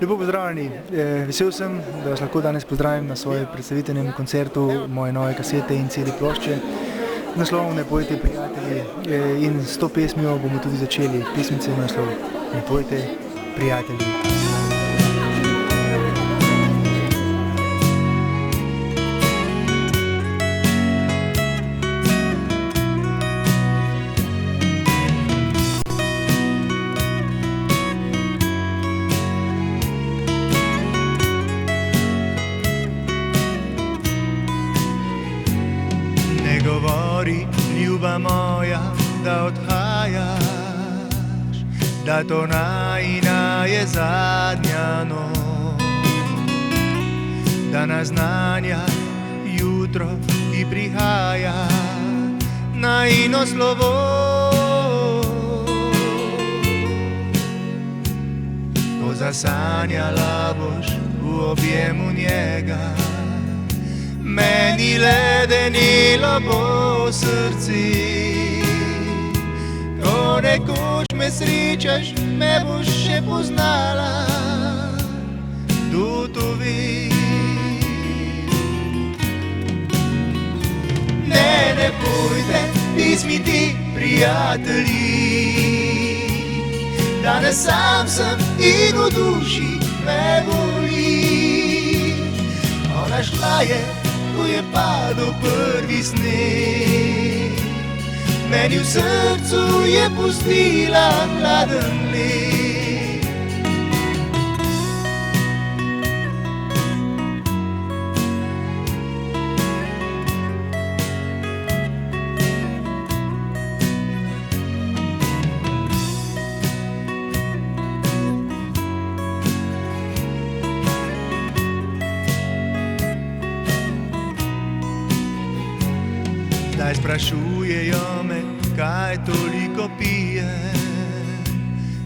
Lepo pozdravljeni. Vesel sem, da vas lahko danes pozdravim na svojem predstavitvenem koncertu moje nove kasete in CD plošče z naslovom Ne pojte, prijatelji. In s to pesmijo bomo tudi začeli. Pesmica ima naslov Ne pojte, prijatelji. Govori, ljuba moja, da odhajaš, da to najina je zadnja noč, da naznanja jutro, ki prihaja, najino slovo. Ko zasanjala boš v objemu njega, meni ledenilo po srci. Ko nekoč me srečaš, me boš še poznala, kdo to ve. Ne pojte, pismi ti, prijatelji, danes sam sem in v duši me boli. Ona šla je, ko je padel prvi sneg, meni v srcu je pustila hladen led. Zdaj sprašujejo me, kaj toliko pijem,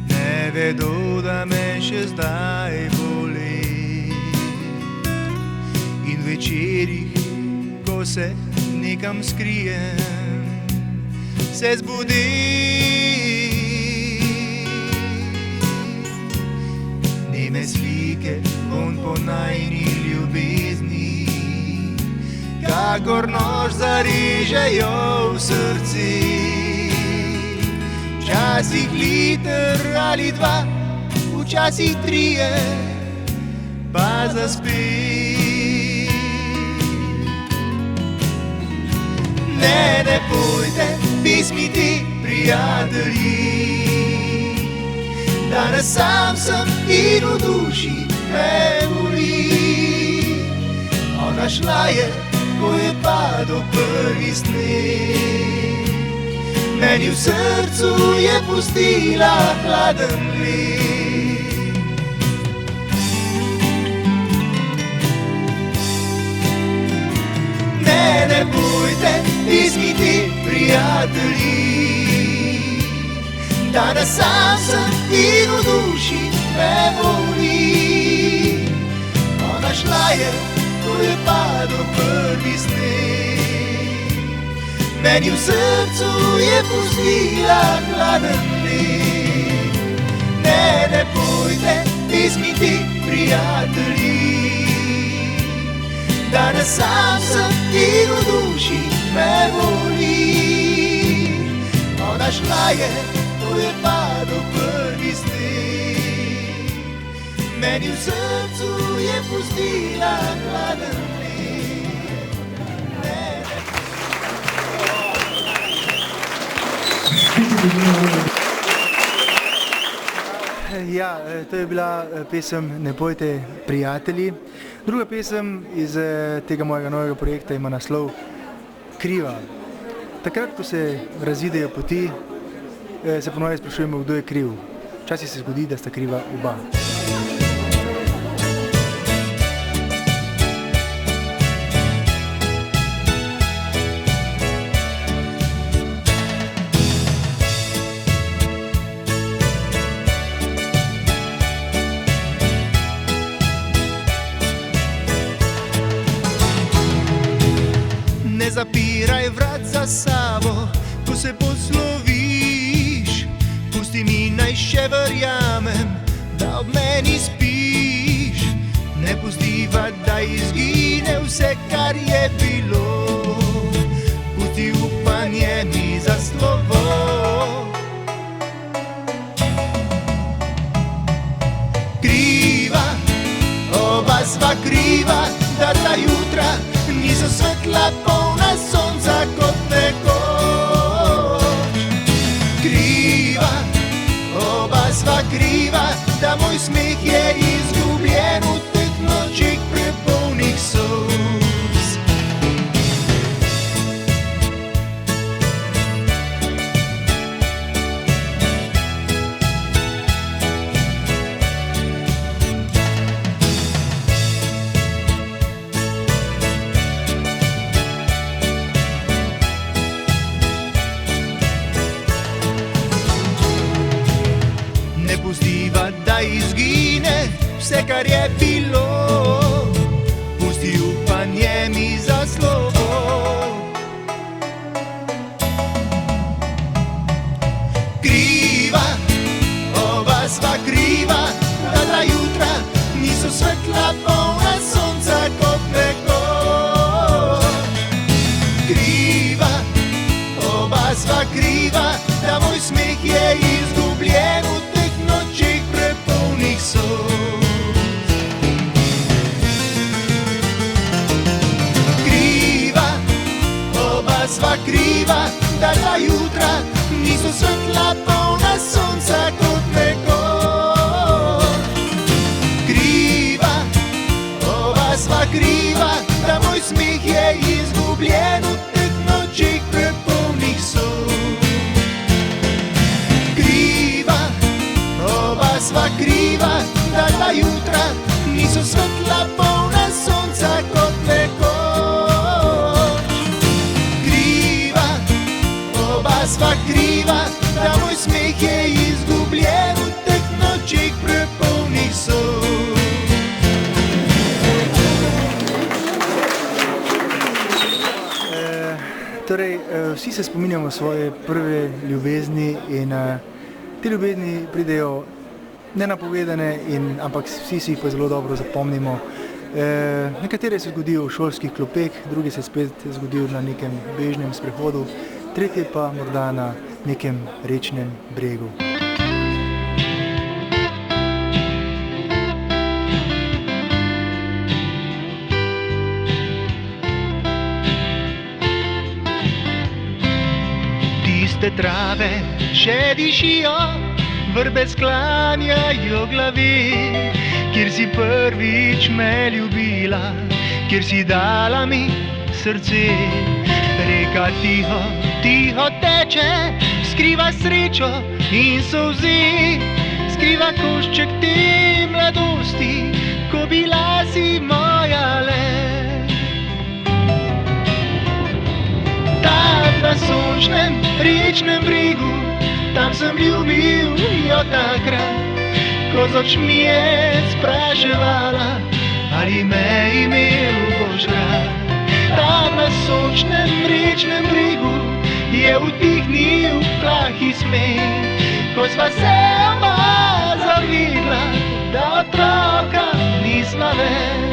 ne vedo, da me še zdaj boli. In večerih, ko se nekam skrijem, se zbudi. Neme slike von po najini ljubezni, kakor nož zarežejo v srci. Včasih liter ali dva, včasih trije, pa zaspi. Ne pojte, pismi ti, prijatelji, danes sam sem in v duši me boli. Ona šla je, ko je padel prvi sneg, meni v srcu je pustila hladen led. Ne bojte, pismi ti, prijatelji, danes sam sem in v duši me boli. Ona šla je, ko je padel prvi sneg, meni v srcu je pustila hladen led. Ne pojte, pismi ti, prijatelji, danes sam sem in v duši me boli. Ona šla je, ko je padel prvi sneg, meni v srcu je pustila hladen led. Ja, to je bila pesem Ne pojte, prijatelji. Druga pesem iz tega mojega novega projekta ima naslov Kriva. Takrat, ko se razidejo poti, se ponovno sprašujemo, kdo je kriv. Včasih se zgodi, da sta kriva oba. Ne zapiraj vrat za sabo, ko se posloviš, verjamem, da ob meni spiš. Ne pustiva, da izgine vse, kar je bilo. Pusti upanje mi za slovo. Kriva, oba sva kriva, da ta jutra niso svetla, polna sonca kot nekoč. Kriva, oba sva kriva, da moj smeh je izgubljen v teh nočih prepolnih solz. Ne pustiva, da izgine vse, kar je bilo. Pusti upanje mi za slovo. Kriva, oba sva kriva, da ta jutra niso svetla, polna sonca kot nekoč. Kriva, oba sva kriva, da moj smeh je izgubljen v teh nočih prepolnih solz. Kriva, oba sva kriva, da ta jutra niso svetla, polna sonca kot nekoč. Kriva, oba sva kriva, da moj smeh je izgubljen v teh nočih prepolnih solz. Kriva, oba sva kriva, da ta jutra niso svetla, polna sonca kot nekoč. Kriva, oba sva kriva, da moj smeh je izgubljen v teh nočih prepolnih solz. Torej, vsi se spominjamo svoje prve ljubezni in te ljubezni pridejo nenapovedane, ampak vsi si jih pa zelo dobro zapomnimo. Nekatere se zgodijo v šolskih klopeh, druge se spet zgodijo na nekem bežnem sprehodu, tretje pa morda na nekem rečnem bregu. Tiste trave še dišijo, vrbe sklanjajo glavi, kjer si prvič me ljubila, kjer si dala mi srce. Reka tiho, tiho teče, skriva srečo in solzi, skriva košček te mladosti, ko bila si moja le. Tam na sončnem rečnem bregu, tam sem ljubil jo takrat, ko z očmi je spraševala, ali me imel boš rad. Tam na sončnem rečnem bregu je utihnil plahi smeh, ko sva se oba zavidla, da otroka nisva več.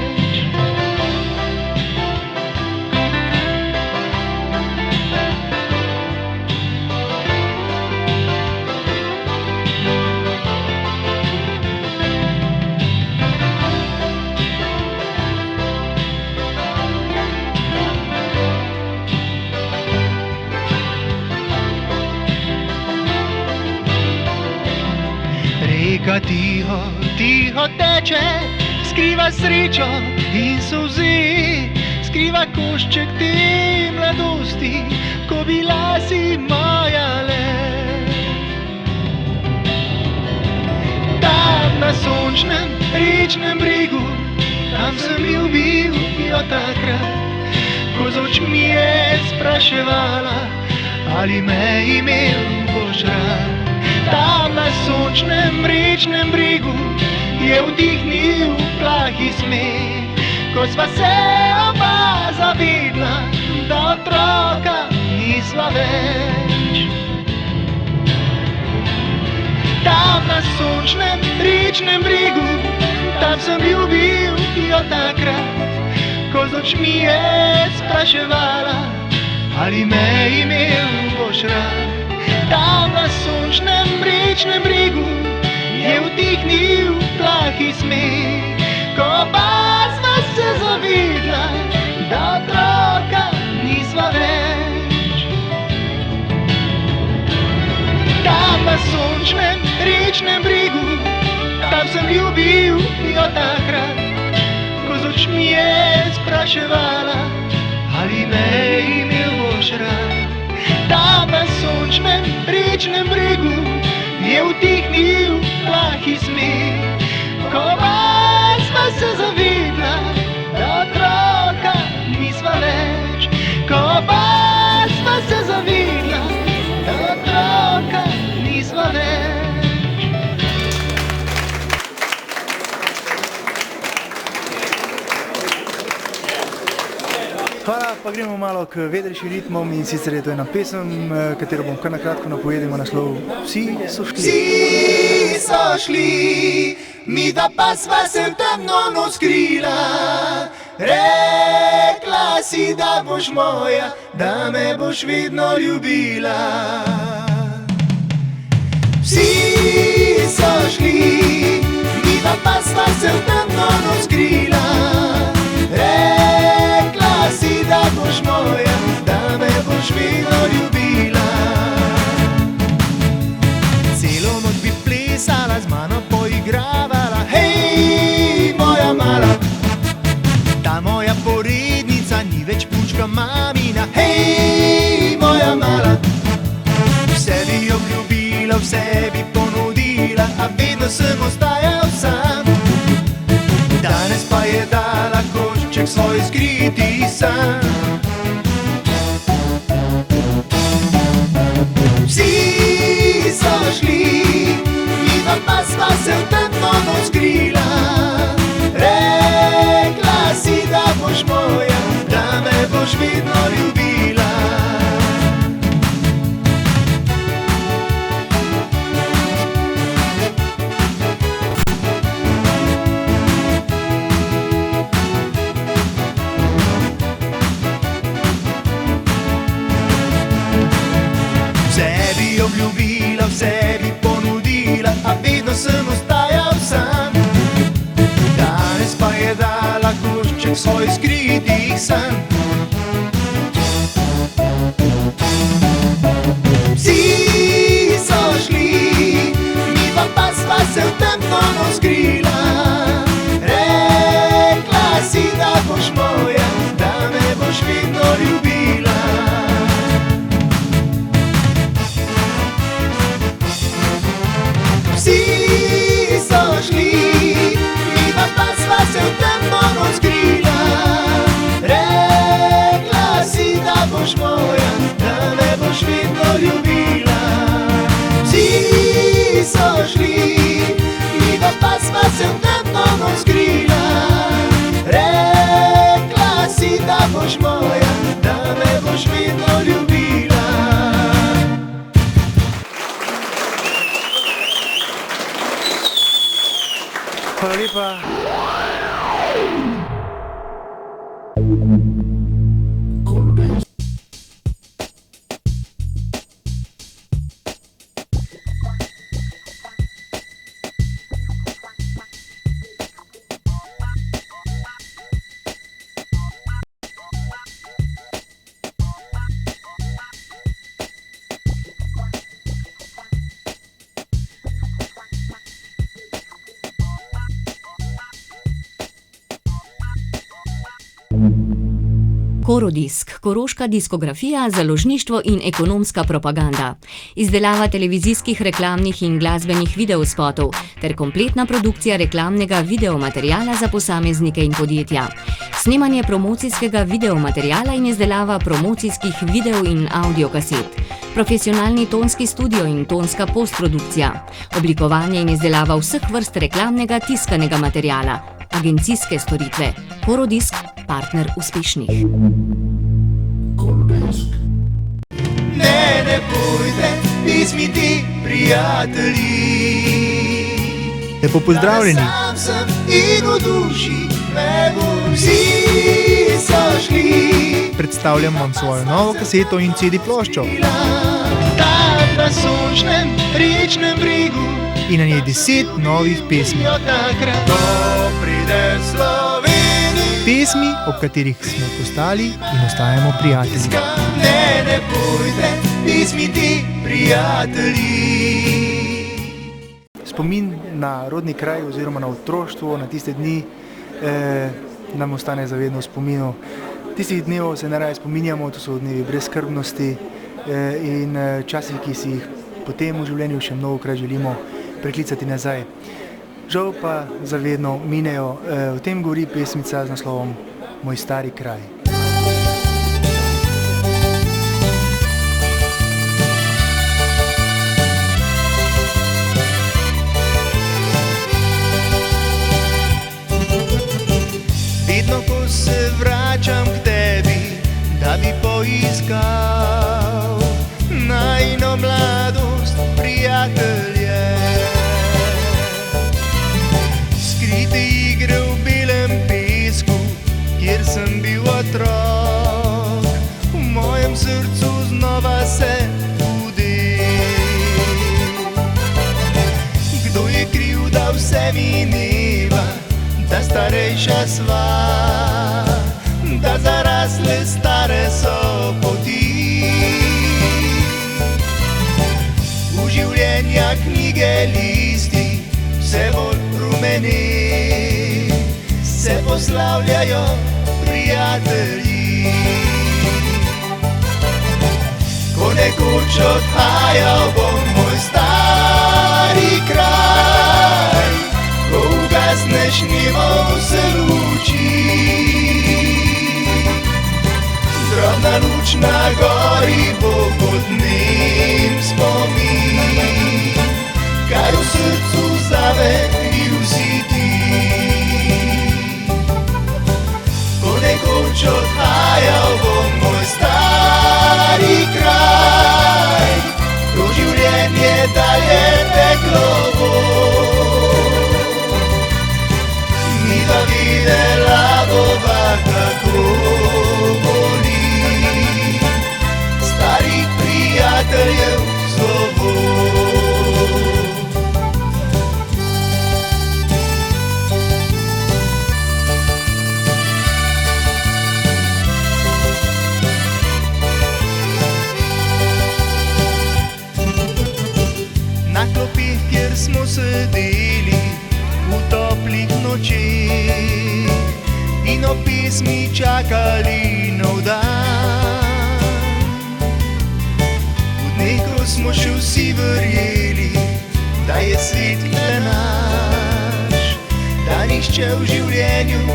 Reka tiho, tiho teče, skriva srečo in solzi, skriva košček te mladosti, ko bila si moja le. Tam na sončnem rečnem bregu, tam sem ljubil jo takrat, ko z očmi je spraševala, ali me imel boš rad. Tam na sončnem rečnem bregu je vdihnil plahi smeh, ko sva se oba zavedla, da otroka nisva več. Tam na sončnem rečnem bregu, tam sem ljubil jo takrat, ko z očmi je spraševala, ali me imel boš rad. Tam na sončnem rečnem bregu je utihnil plahi smeh, ko pa sva se zavedla, da otroka nisva več. Tam na sončnem rečnem bregu, tam sem ljubil jo takrat, ko z očmi je spraševala, ali me imel boš rad. Tam na sončnem rečnem bregu je utihnil plahi smeh, ko pa sva se zavedla, da otroka nisva več. Ko pa sva se zavedla, da otroka nisva več. Hvala, pa gremo malo k vedrejšim ritmom in sicer je to ena pesem, katero bom kar na kratko napovedal, ima naslov Vsi so šli. Vsi so šli, mi da pa sva se v temno noč skrila. Rekla si, da boš moja, da me boš vedno ljubila. Vsi so šli, mi da pa sva se v temno noč skrila. Rekla si, da boš moja, da me boš vedno ljubila. Celo noč bi plesala, z mano poigravala. Hej, moja mala, ta moja porednica ni več pučka mamina. Hej, moja mala, vse bi jo ljubila, vse bi ponudila, a vedno sem ostajal sam. Danes pa je dala košček svoj skriti san. Vsi so šli, midva pa sva se v temno noč skrila. Rekla si, da boš moja, da me boš vedno ljubila. Ljubila, vse bi ponudila, a vedno sem ostajal sam. Danes pa je dala košček svoj skritih san. Vsi so šli, midva pa sva se v temno noč skrila. Rekla si, da boš moja, da me boš vedno ljubila. Vsi so šli, midva pa sva se v temno noč skrila. Rekla si, da boš moja, da me boš vedno ljubila. Vsi so šli, midva pa sva se v temno noč skrila. Rekla si, da boš moja, da me boš vedno ljubila. Hvala lepa. Korodisk, koroška diskografija, založništvo in ekonomska propaganda. Izdelava televizijskih, reklamnih in glasbenih videospotov ter kompletna produkcija reklamnega videomateriala za posameznike in podjetja. Snemanje promocijskega videomateriala in izdelava promocijskih video in audiokaset. Profesionalni tonski studio in tonska postprodukcija. Oblikovanje in izdelava vseh vrst reklamnega tiskanega materiala. Agencijske storitve. Korodisk, partner uspešnih. Ne bojte, pismi ti, prijatelji. Lepo pozdravljeni. Sam sem in v duši me vsi so šli. Predstavljam vam svojo novo kaseto in CD ploščo. Tam na sončnem rečnem bregu In na njej 10 novih pesmi. jo takrat, ko pride Slovenija. Pesmi, ob katerih smo postali in ostajamo prijatelji. Ne pojde, pismi ti, prijatelji. Spomin na rodni kraj oziroma na otroštvo, na tiste dni, nam ostane zavedno v spominu. Tistih dnevov se najraje spominjamo, to so dnevi brezskrbnosti in časi, ki si jih potem v življenju še mnogokrat želimo preklicati nazaj. Žal pa zavedno minejo. O tem govori pesmica z naslovom Moj stari kraj. Vedno, ko se vračam k tebi, da bi poiskal najino mladost, prijatelje. Skrite igre v belem pesku, kjer sem bil otrok, v mojem srcu znova se budi. Kdo je kriv, da vse mineva, da starejša sva, da zarasle stare so poti. V življenja knjige listi vse bolj rumeni, se poslavljajo prijatelji. Ko nekoč odhajal bom moj stari kraj, ko ugasneš nimo se luči. Drobna luč na gori bo kot nem spomin, kar v srcu zame kriv si ti. Ko nekoč odhajal bom moj stari kraj, ko življenje dalje teklo bo. Midva videla bova, kako boli starih prijateljev slovo. Na klopih, kjer smo sedeli v toplih nočeh in o pesmi čakali nov dan. V dneh, ko smo še vsi verjeli, da je svet le naš, da nihče v življenju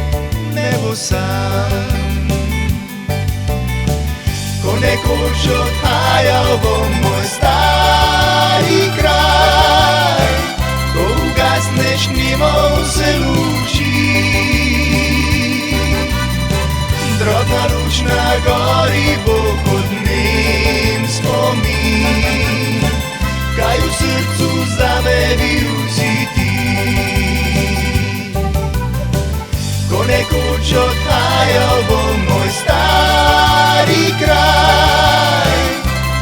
ne bo sam. Ko nekoč odhajal bom moj stari kraj, ko ugasneš nimo se luči. Drobna luč na gori bo kot nem spomin, kaj v srcu zame bil si ti. Ko nekoč odhajal bom moj stari kraj,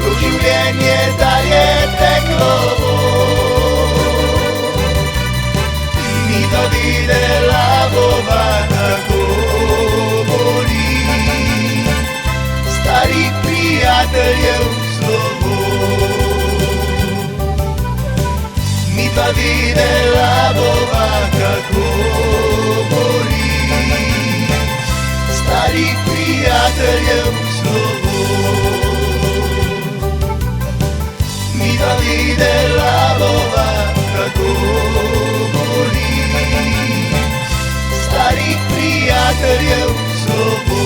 ko življenje dalje teklo bo. Midva videla bova, kako boli starih prijateljev slovo. Midva videla bova, kako boli starih prijateljev slovo. Midva videla bova, kako boli starih prijateljev slovo.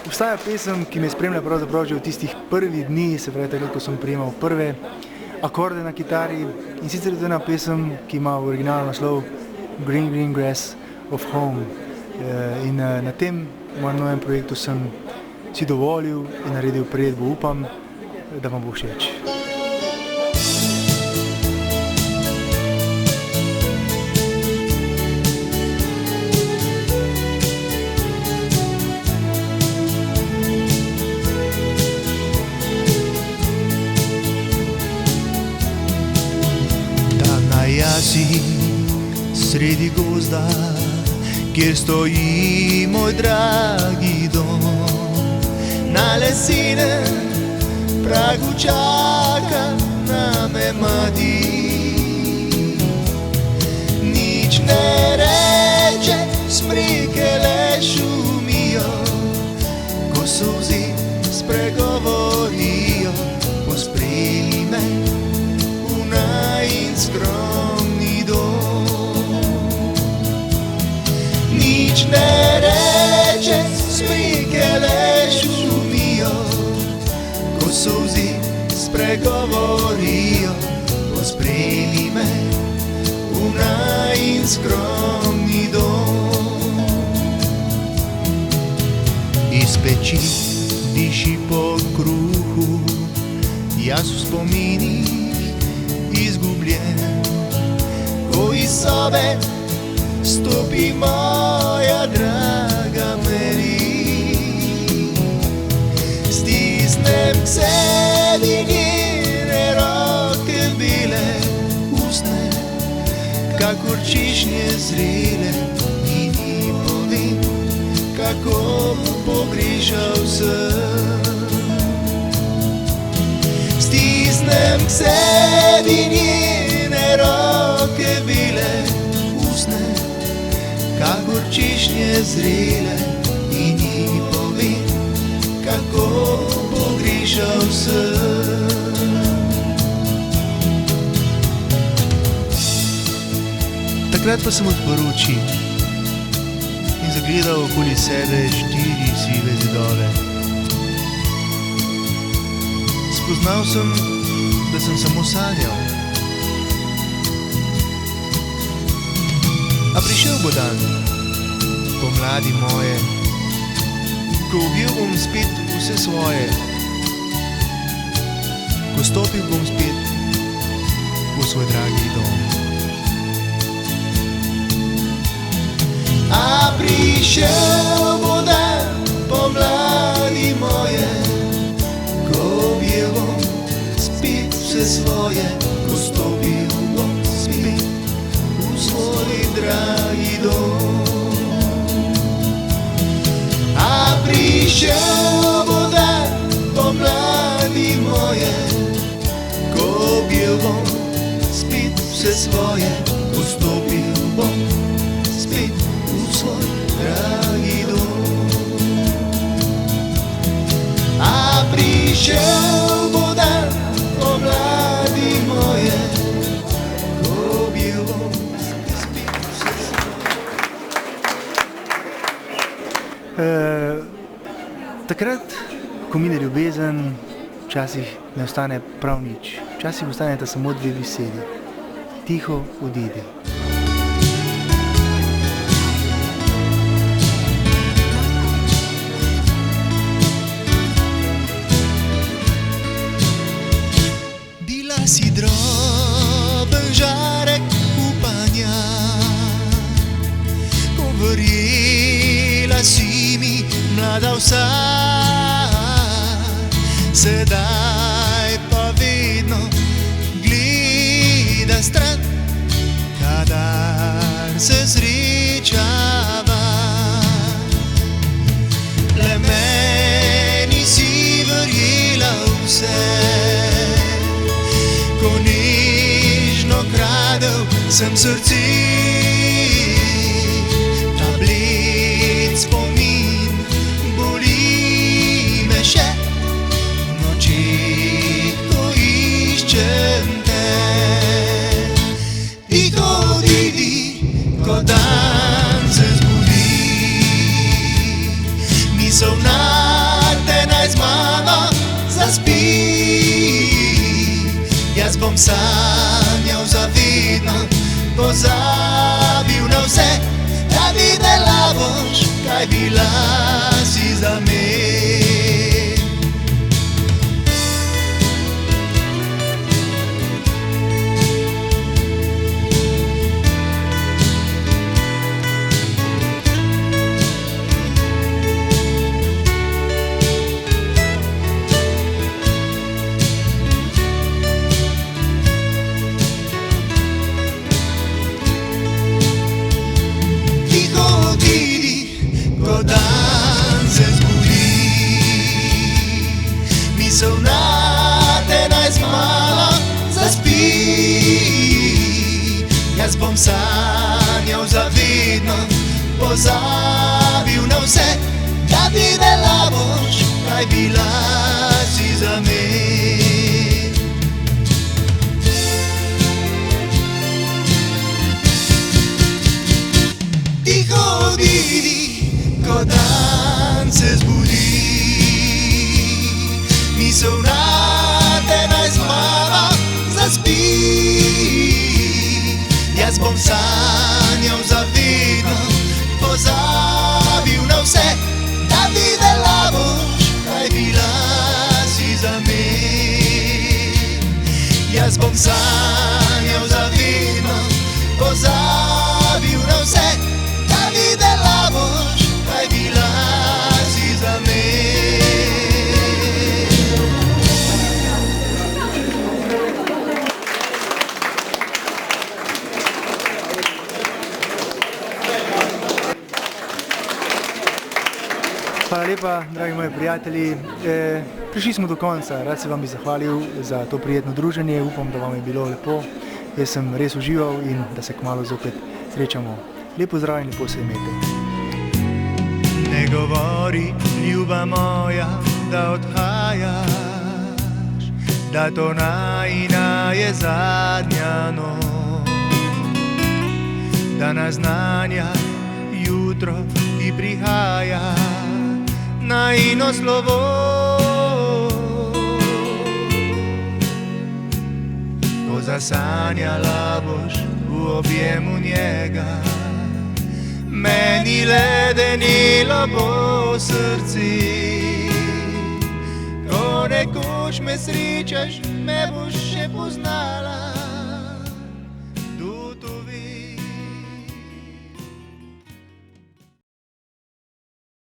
Obstaja pesem, ki me spremlja pravzaprav že v tistih prvih dni, se pravi takrat, ko sem prijemal prve akorde na kitari, in sicer je to ena pesem, ki ima v originalnem naslov Green Green Grass of Home. In na tem mojem novem projektu sem si dovolil in naredil priredbo, upam, da vam bo všeč. Jasi sredi gozda, kjer stoji moj dragi dom. Na lesenem pragu čaka name mati. Nič ne reče, smreke le šumijo, ko solzi spregovorijo, pospremi me v najin skromni dom. Nič ne reče, smreke le šumijo, ko solzi spregovorijo, pospremi me v najin skromni dom. Iz peči diši po kruhu, jaz v spominih izgubljen. Ko iz sobe stopi moja draga Mary, stisnem k sebi njene roke bele, usne kakor češnje zrele, in ji povem, kako pogrešal sem. Stisnem k sebi njene roke bele, usne kakor češnje zrele, in ji povem, kako pogrešal sem. Takrat pa sem odprl oči in zagledal okoli sebe 4 sive zidove. Spoznal sem, da sem samo sanjal. A prišel bo dan, pomladi moje, ko objel bom spet vse svoje, ko stopil bom spet v svoj dragi dom. A prišel bo dan, pomladi moje, ko objel bom spet vse svoje, ko stopil bom spet v svoj dragi dom. A prišel bo dan, pomladi moje, ko objel bom spet vse svoje, ko stopil bom spet v svoj dragi dom. A prišel bo dan, pomladi moje, ko objel bom spet vse svoje. Takrat, ko mine ljubezen, včasih ne ostane prav nič. Včasih ostaneta samo 2 besedi. Tiho odidi. Bila si droben žarek upanja, ko verjela si mi mlada vsa. Sedaj pa vedno gleda stran, kadar se srečava. Le meni si verjela vse, ko nežno kradel sem srce. Ta bled spomin boli me še, noči, ko iščem te. Tiho odidi, ko dan se zbudi, misel nate naj z mano zaspi. Jaz bom sanjal zavedno, pozabil na vse, da videla boš misel na te naj z mano zaspi. Jaz bom sanjal zavedno, pozabil na vse, da videla boš, kaj bila si za me. Tiho odidi, ko dan se zbudi, misel na te naj z mano zaspi. Jaz bom sanjal zavedno, pozabil na vse, da videla boš, kaj bila si za me. Jaz bom sanjal zavedno, pozabil na vse, da videla boš, kaj bila si za me. Hvala lepa, dragi moji prijatelji. Prišli smo do konca, rad se vam bi zahvalil za to prijetno druženje, upam, da vam je bilo lepo. Jaz sem res užival in da se kmalu zopet srečamo. Lepo zdrav in lepo se imejte. Ne govori, ljuba moja, da odhajaš, da to najina je zadnja noč, da naznanja jutro, ki prihaja, najino slovo. Ko zasanjala boš v objemu njega, meni ledenilo bo srce. Ko nekoč me srečaš, me boš še poznala.